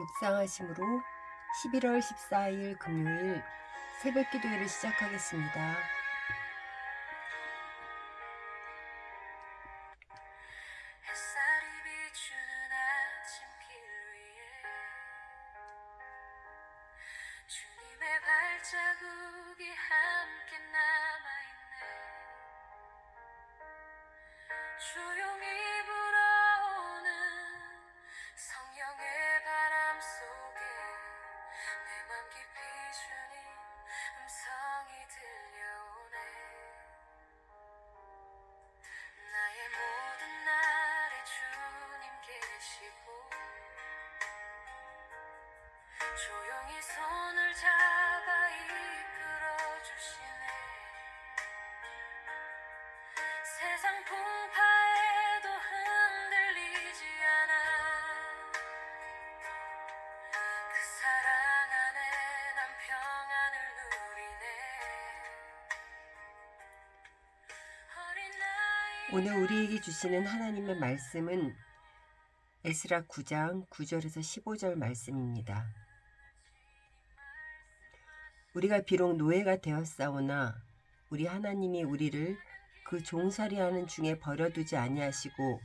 묵상하심으로 11월 14일 금요일 새벽 기도회를 시작하겠습니다. 햇살이 비추는 아침길 위에 주님의 발자국이 함께 남아있네. 조용히 불어오는 성령의 바람 속에 내 맘 깊이 주님 음성이 들려오네. 나의 모든 날에 주님 계시고 조용히 손을 잡아 이끌어 주시네. 세상 풍파에도 흔들리지 않아. 그 사랑 안에 난 평안을 누리네. 오늘 우리에게 주시는 하나님의 말씀은 에스라 9장 9절에서 15절 말씀입니다. 우리가 비록 노예가 되었사오나 우리 하나님이 우리를 그 종살이하는 중에 버려두지 아니하시고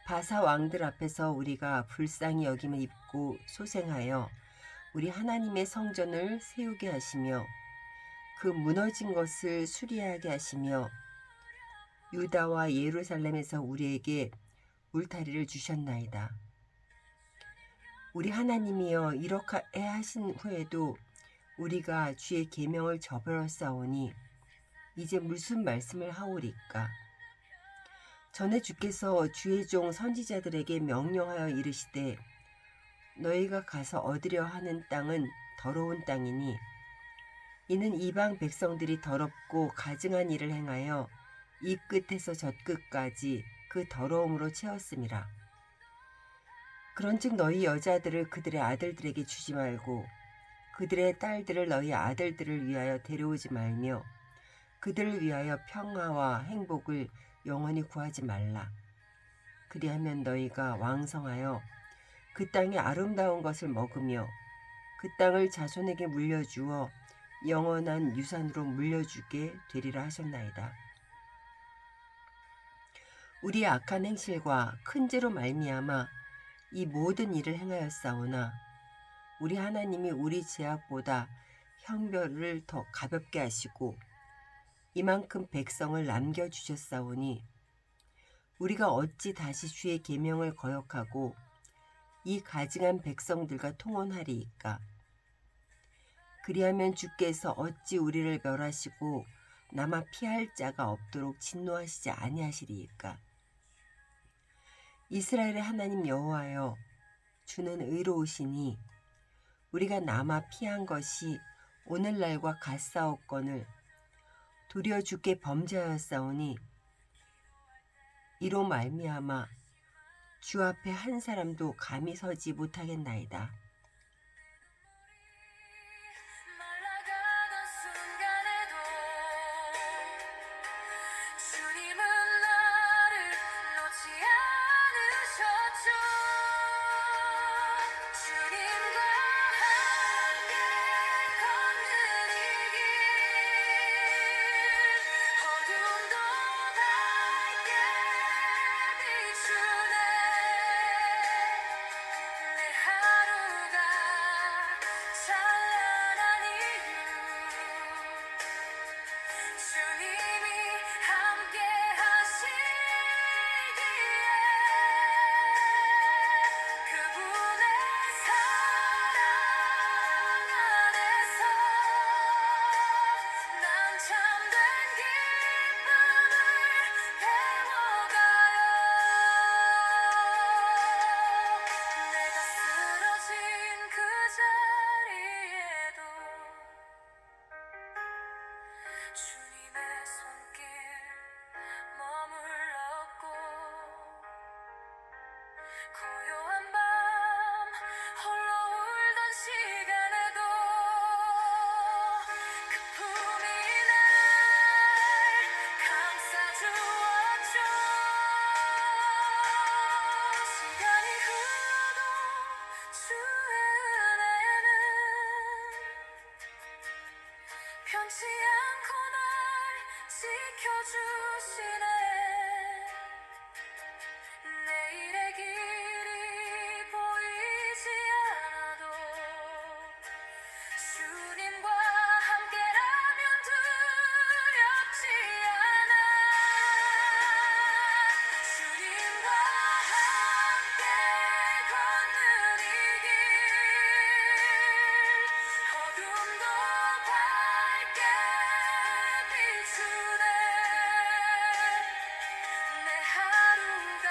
바사 왕들 앞에서 우리가 불쌍히 여김을 입고 소생하여 우리 하나님의 성전을 세우게 하시며 그 무너진 것을 수리하게 하시며 유다와 예루살렘에서 우리에게 울타리를 주셨나이다. 우리 하나님이여 이렇게 하신 후에도 우리가 주의 계명을 저버렸사오니 이제 무슨 말씀을 하오리까? 전에 주께서 주의 종 선지자들에게 명령하여 이르시되 너희가 가서 얻으려 하는 땅은 더러운 땅이니 이는 이방 백성들이 더럽고 가증한 일을 행하여 이 끝에서 저 끝까지 그 더러움으로 채웠음이라. 그런즉 너희 여자들을 그들의 아들들에게 주지 말고 그들의 딸들을 너희 아들들을 위하여 데려오지 말며 그들을 위하여 평화와 행복을 영원히 구하지 말라. 그리하면 너희가 왕성하여 그 땅의 아름다운 것을 먹으며 그 땅을 자손에게 물려주어 영원한 유산으로 물려주게 되리라 하셨나이다. 우리의 악한 행실과 큰 죄로 말미암아 이 모든 일을 행하였사오나 우리 하나님이 우리 죄악보다 형벌을 더 가볍게 하시고 이만큼 백성을 남겨주셨사오니 우리가 어찌 다시 주의 계명을 거역하고 이 가증한 백성들과 통혼하리이까? 그리하면 주께서 어찌 우리를 멸하시고 남아 피할 자가 없도록 진노하시지 아니하시리이까? 이스라엘의 하나님 여호와여, 주는 의로우시니 우리가 남아 피한 것이 오늘날과 같사옵거늘 도리어 주께 범죄하였사오니 이로 말미암아 주 앞에 한 사람도 감히 서지 못하겠나이다. 말라가던 순간에도 주님은 나를 놓지 않으셨죠. 주님과 함께 걷는 이 길 어둠도 밝게 비추네. 내 하루가 변치 않고 날 지켜주시네. 내일의 길이 보이지 않아도 주님과 함께라면 두렵지 않아. 주님과 함께 걷는 이 길, 어둠도 밝게 비추네. 내 하루가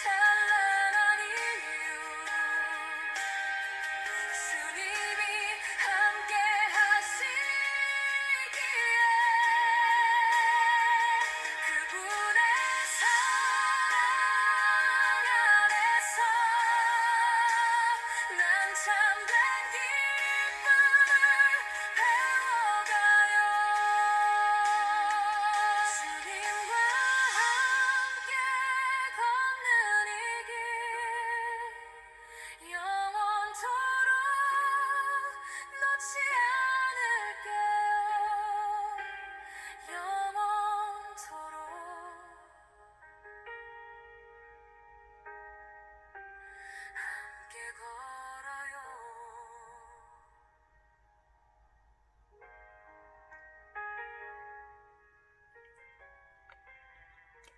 찬란한 이유, 주님이 함께 하시기에 그분의 사랑 안에서 난 참된 기쁨을 배워가요. 주님과 함께 걷는 이 길, 영원토록 놓지 않을게요. 영원토록 함께 걸어요.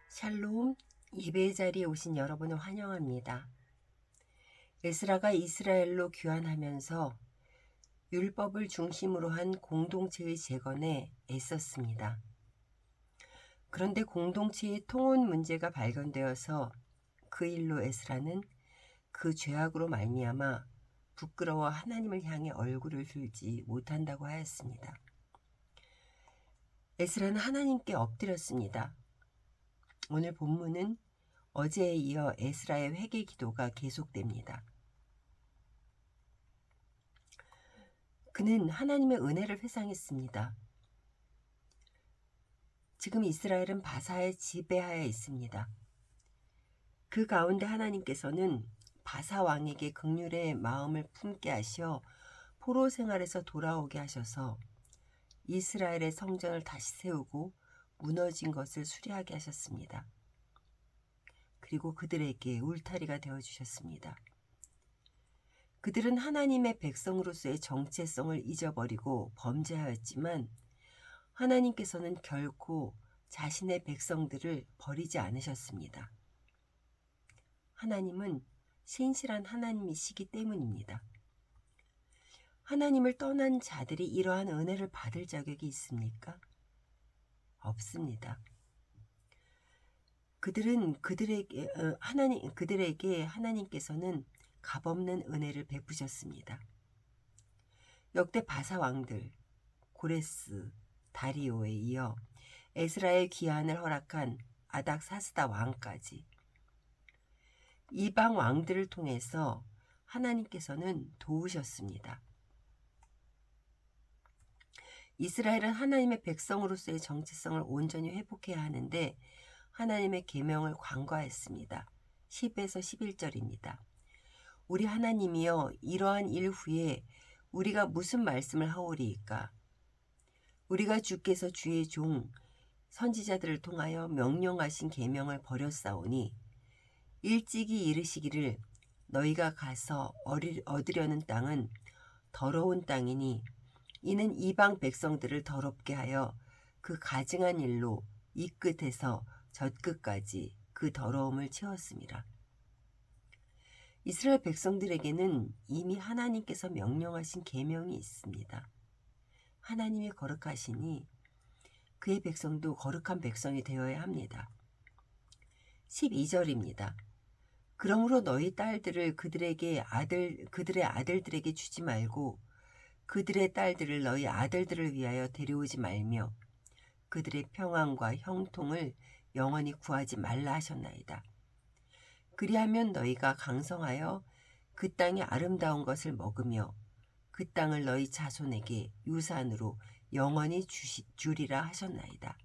샬롬, 예배의 자리에 오신 여러분을 환영합니다. 에스라가 이스라엘로 귀환하면서 율법을 중심으로 한 공동체의 재건에 애썼습니다. 그런데 공동체의 통혼 문제가 발견되어서 그 일로 에스라는 그 죄악으로 말미암아 부끄러워 하나님을 향해 얼굴을 들지 못한다고 하였습니다. 에스라는 하나님께 엎드렸습니다. 오늘 본문은 어제에 이어 에스라의 회개 기도가 계속됩니다. 그는 하나님의 은혜를 회상했습니다. 지금 이스라엘은 바사의 지배하에 있습니다. 그 가운데 하나님께서는 바사 왕에게 긍휼의 마음을 품게 하시어 포로 생활에서 돌아오게 하셔서 이스라엘의 성전을 다시 세우고 무너진 것을 수리하게 하셨습니다. 그리고 그들에게 울타리가 되어주셨습니다. 그들은 하나님의 백성으로서의 정체성을 잊어버리고 범죄하였지만 하나님께서는 결코 자신의 백성들을 버리지 않으셨습니다. 하나님은 신실한 하나님이시기 때문입니다. 하나님을 떠난 자들이 이러한 은혜를 받을 자격이 있습니까? 없습니다. 그들에게 하나님께서는 값없는 은혜를 베푸셨습니다. 역대 바사 왕들 고레스, 다리오에 이어 에스라의 귀환을 허락한 아닥사스다 왕까지 이방 왕들을 통해서 하나님께서는 도우셨습니다. 이스라엘은 하나님의 백성으로서의 정체성을 온전히 회복해야 하는데 하나님의 계명을 간과했습니다. 10에서 11절입니다. 우리 하나님이여, 이러한 일 후에 우리가 무슨 말씀을 하오리이까? 우리가 주께서 주의 종 선지자들을 통하여 명령하신 계명을 버렸사오니 일찍이 이르시기를 너희가 가서 얻으려는 땅은 더러운 땅이니 이는 이방 백성들을 더럽게 하여 그 가증한 일로 이 끝에서 저 끝까지 그 더러움을 채웠습니다. 이스라엘 백성들에게는 이미 하나님께서 명령하신 계명이 있습니다. 하나님이 거룩하시니 그의 백성도 거룩한 백성이 되어야 합니다. 12절입니다. 그러므로 너희 딸들을 그들의 아들들에게 주지 말고 그들의 딸들을 너희 아들들을 위하여 데려오지 말며 그들의 평안과 형통을 영원히 구하지 말라 하셨나이다. 그리하면 너희가 강성하여 그 땅의 아름다운 것을 먹으며 그 땅을 너희 자손에게 유산으로 영원히 주리라 하셨나이다.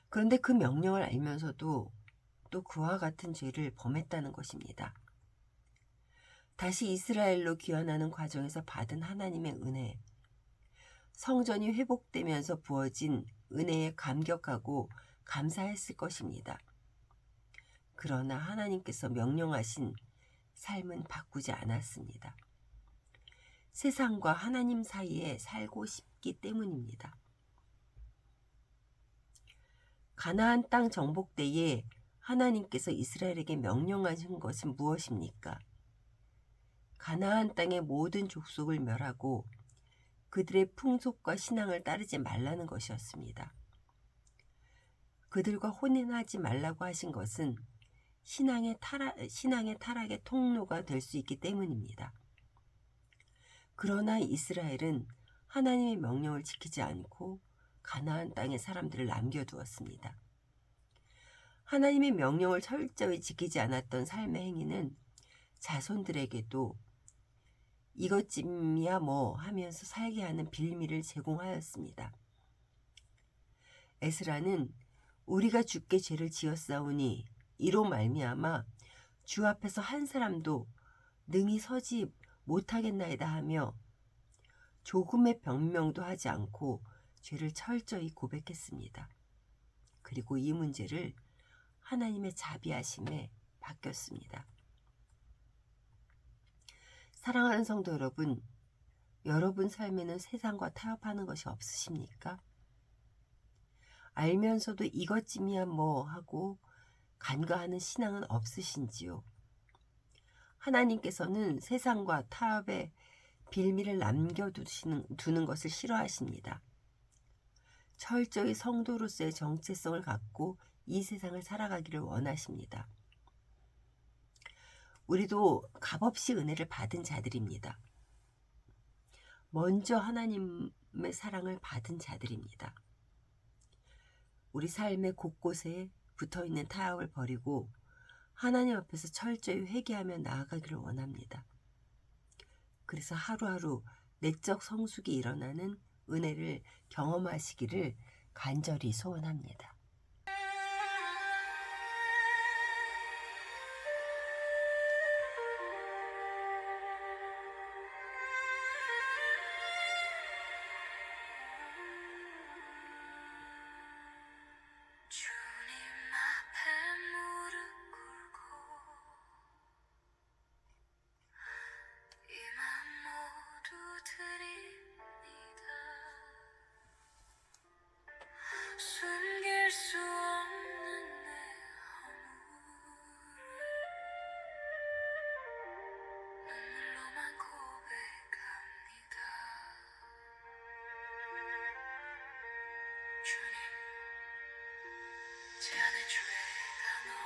그런데 그 명령을 알면서도 또 그와 같은 죄를 범했다는 것입니다. 다시 이스라엘로 귀환하는 과정에서 받은 하나님의 은혜, 성전이 회복되면서 부어진 은혜에 감격하고 감사했을 것입니다. 그러나 하나님께서 명령하신 삶은 바꾸지 않았습니다. 세상과 하나님 사이에 살고 싶기 때문입니다. 가나안 땅 정복 때에 하나님께서 이스라엘에게 명령하신 것은 무엇입니까? 가나안 땅의 모든 족속을 멸하고 그들의 풍속과 신앙을 따르지 말라는 것이었습니다. 그들과 혼인하지 말라고 하신 것은 신앙의 타락의 통로가 될 수 있기 때문입니다. 그러나 이스라엘은 하나님의 명령을 지키지 않고 가나안 땅의 사람들을 남겨두었습니다. 하나님의 명령을 철저히 지키지 않았던 삶의 행위는 자손들에게도 이것쯤이야 뭐 하면서 살게 하는 빌미를 제공하였습니다. 에스라는 우리가 주께 죄를 지었사오니 이로 말미암아 주 앞에서 한 사람도 능히 서지 못하겠나이다 하며 조금의 변명도 하지 않고 죄를 철저히 고백했습니다. 그리고 이 문제를 하나님의 자비하심에 바뀌었습니다. 사랑하는 성도 여러분, 여러분 삶에는 세상과 타협하는 것이 없으십니까? 알면서도 이것쯤이야 뭐 하고 간과하는 신앙은 없으신지요? 하나님께서는 세상과 타협의 빌미를 남겨두는 것을 싫어하십니다. 철저히 성도로서의 정체성을 갖고 이 세상을 살아가기를 원하십니다. 우리도 값없이 은혜를 받은 자들입니다. 먼저 하나님의 사랑을 받은 자들입니다. 우리 삶의 곳곳에 붙어있는 타협을 버리고 하나님 앞에서 철저히 회개하며 나아가기를 원합니다. 그래서 하루하루 내적 성숙이 일어나는 은혜를 경험하시기를 간절히 소원합니다. 주님 앞에 무릎 꿇고 이 맘 모두 드립니다. 숨길 수 없는 내 허물을 눈물로만 고백합니다. 주님, 제 안의 죄가 너무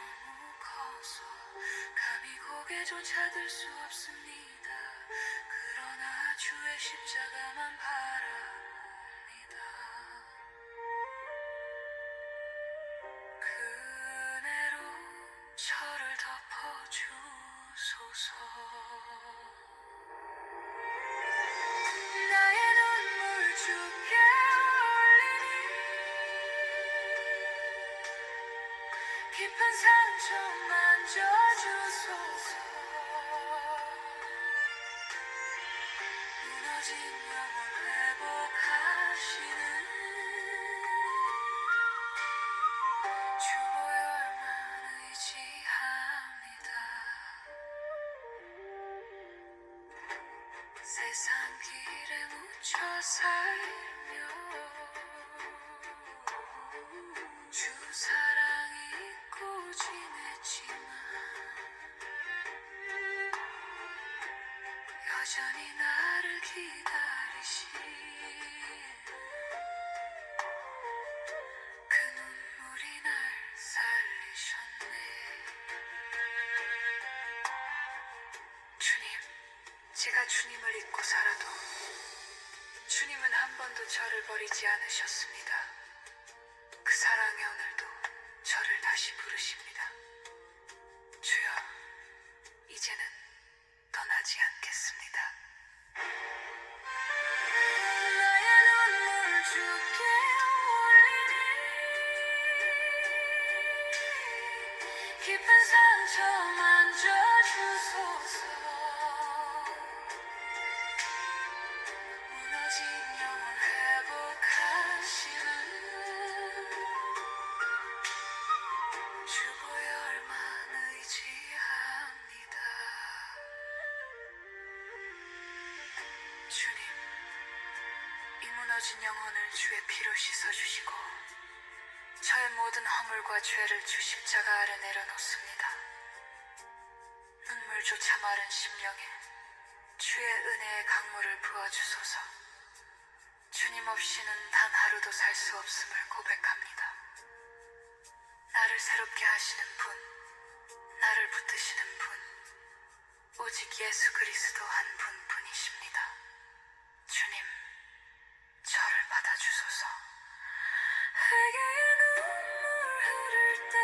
커서 감히 고개조차 들 수 없습니다. 그러나 주의 십자가만 바라봅니다. 그 은혜로 저를 덮어주소서. 나의 눈물 주께 올리니 깊은 상처 만져주소서. 무너진 영혼 회복하시는 주 보혈만 의지합니다. 세상 길에 묻혀 살며 주 사랑 잊고 지냈지만 여전히 나를 기다리신 그 눈물이 날 살리셨네. 주님, 제가 주님을 잊고 살아도 주님은 한 번도 저를 버리지 않으셨습니다. 그 사랑의 오늘도 저를 다시 부르십니다. 주여, 이제는 떠나지 않겠습니다. 나의 눈물 주께 올리니 깊은 상처 만져주소서. 무너진 영혼을 주의 피로 씻어주시고 저의 모든 허물과 죄를 주 십자가 아래 내려놓습니다. 눈물조차 마른 심령에 주의 은혜의 강물을 부어주소서. 주님 없이는 단 하루도 살 수 없음을 고백합니다. 나를 새롭게 하시는 분, 나를 붙드시는 분, 오직 예수 그리스도 한 분뿐이십니다. 주님, 저를 받아주소서. 회개의 눈물 흐를 때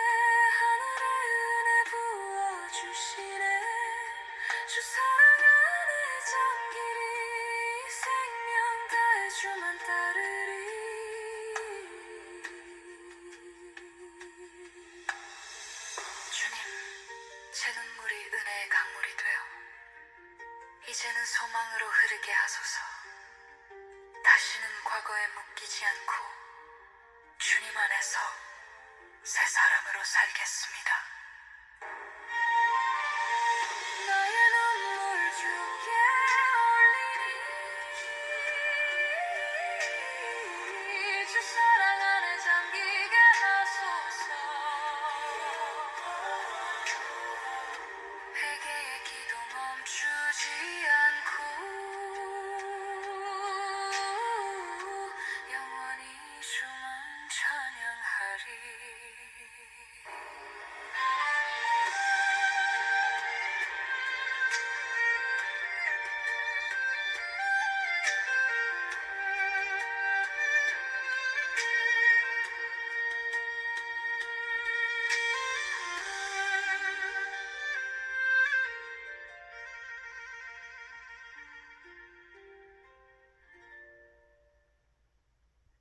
하늘의 은혜 부어주시네. 주 사랑 안에 잠기리 생명 다해 주만 따르리. 주님, 제 눈물이 은혜의 강물이 되어 이제는 소망으로 흐르게 하소서. 다시는 과거에 묶이지 않고 주님 안에서 새 사람으로 살겠습니다.